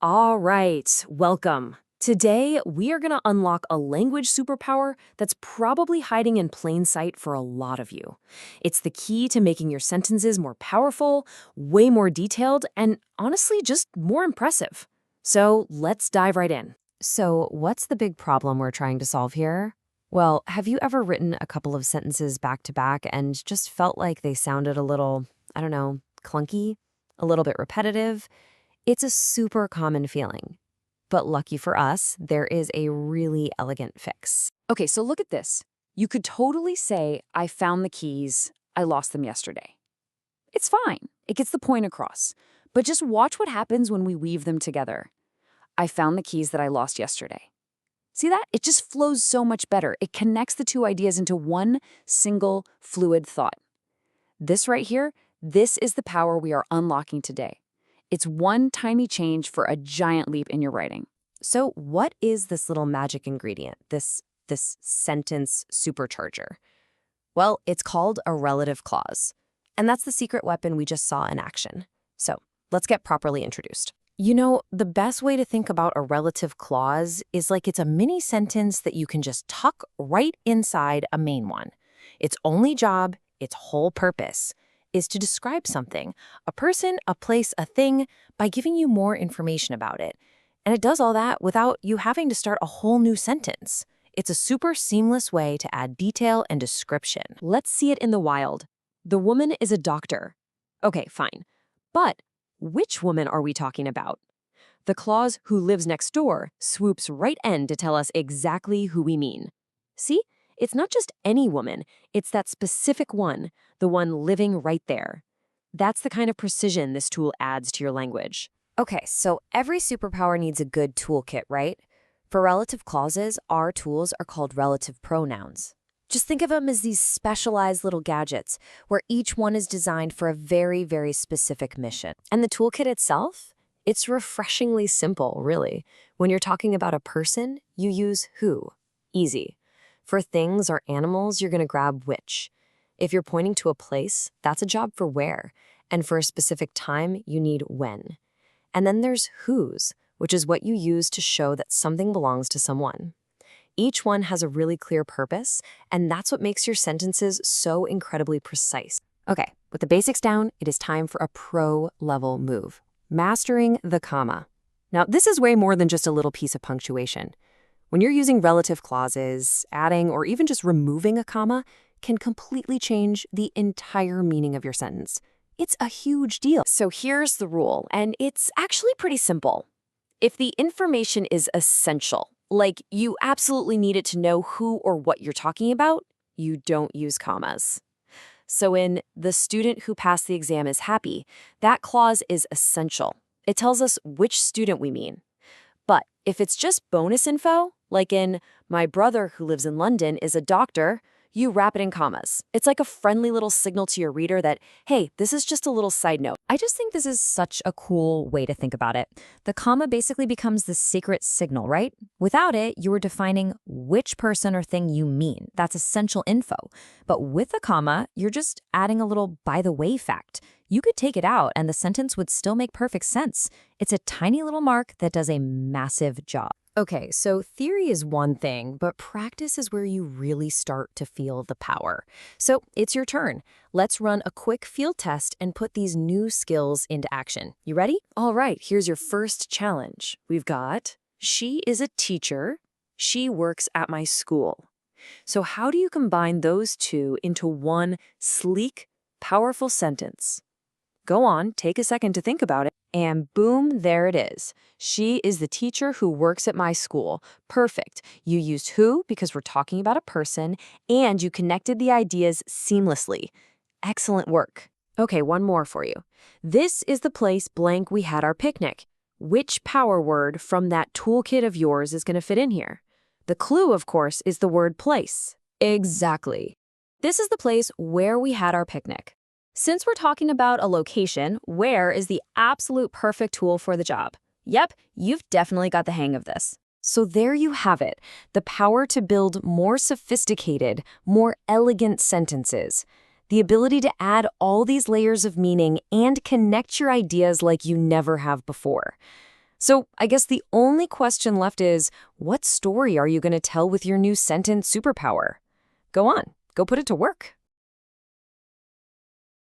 All right, welcome. Today, we are going to unlock a language superpower that's probably hiding in plain sight for a lot of you. It's the key to making your sentences more powerful, way more detailed, and honestly, just more impressive. So let's dive right in. So, what's the big problem we're trying to solve here? Well, have you ever written a couple of sentences back to back and just felt like they sounded a little, I don't know, clunky? A little bit repetitive? It's a super common feeling. But lucky for us, there is a really elegant fix. Okay, so look at this. You could totally say, I found the keys, I lost them yesterday. It's fine. It gets the point across. But just watch what happens when we weave them together. I found the keys that I lost yesterday. See that? It just flows so much better. It connects the two ideas into one single fluid thought. This right here, this is the power we are unlocking today. It's one tiny change for a giant leap in your writing. So what is this little magic ingredient, this sentence supercharger? Well, it's called a relative clause. And that's the secret weapon we just saw in action. So let's get properly introduced. You know, the best way to think about a relative clause is like it's a mini sentence that you can just tuck right inside a main one. Its only job, its whole purpose, is to describe something, a person, a place, a thing, by giving you more information about it. And it does all that without you having to start a whole new sentence. It's a super seamless way to add detail and description. Let's see it in the wild. The woman is a doctor. Okay, fine. But which woman are we talking about? The clause who lives next door swoops right in to tell us exactly who we mean. See? It's not just any woman, it's that specific one, the one living right there. That's the kind of precision this tool adds to your language. Okay, so every superpower needs a good toolkit, right? For relative clauses, our tools are called relative pronouns. Just think of them as these specialized little gadgets, where each one is designed for a very, very specific mission. And the toolkit itself? It's refreshingly simple, really. When you're talking about a person, you use who. Easy. For things or animals, you're going to grab which. If you're pointing to a place, that's a job for where. And for a specific time, you need when. And then there's whose, which is what you use to show that something belongs to someone. Each one has a really clear purpose, and that's what makes your sentences so incredibly precise. Okay, with the basics down, it is time for a pro-level move. Mastering the comma. Now, this is way more than just a little piece of punctuation. When you're using relative clauses, adding or even just removing a comma can completely change the entire meaning of your sentence. It's a huge deal. So here's the rule, and it's actually pretty simple. If the information is essential, like you absolutely need it to know who or what you're talking about, you don't use commas. So in the student who passed the exam is happy, that clause is essential. It tells us which student we mean. But if it's just bonus info, like in, my brother who lives in London is a doctor, you wrap it in commas. It's like a friendly little signal to your reader that, hey, this is just a little side note. I just think this is such a cool way to think about it. The comma basically becomes the secret signal, right? Without it, you are defining which person or thing you mean. That's essential info. But with a comma, you're just adding a little by the way fact. You could take it out and the sentence would still make perfect sense. It's a tiny little mark that does a massive job. Okay, so theory is one thing, but practice is where you really start to feel the power. So it's your turn. Let's run a quick field test and put these new skills into action. You ready? All right, here's your first challenge. We've got, she is a teacher. She works at my school. So how do you combine those two into one sleek, powerful sentence? Go on, take a second to think about it, and boom, there it is. She is the teacher who works at my school. Perfect. You used who because we're talking about a person, and you connected the ideas seamlessly. Excellent work. Okay, one more for you. This is the place blank we had our picnic. Which power word from that toolkit of yours is going to fit in here? The clue, of course, is the word place. Exactly. This is the place where we had our picnic. Since we're talking about a location, where is the absolute perfect tool for the job? Yep, you've definitely got the hang of this. So there you have it, the power to build more sophisticated, more elegant sentences. The ability to add all these layers of meaning and connect your ideas like you never have before. So I guess the only question left is, what story are you going to tell with your new sentence superpower? Go on, go put it to work.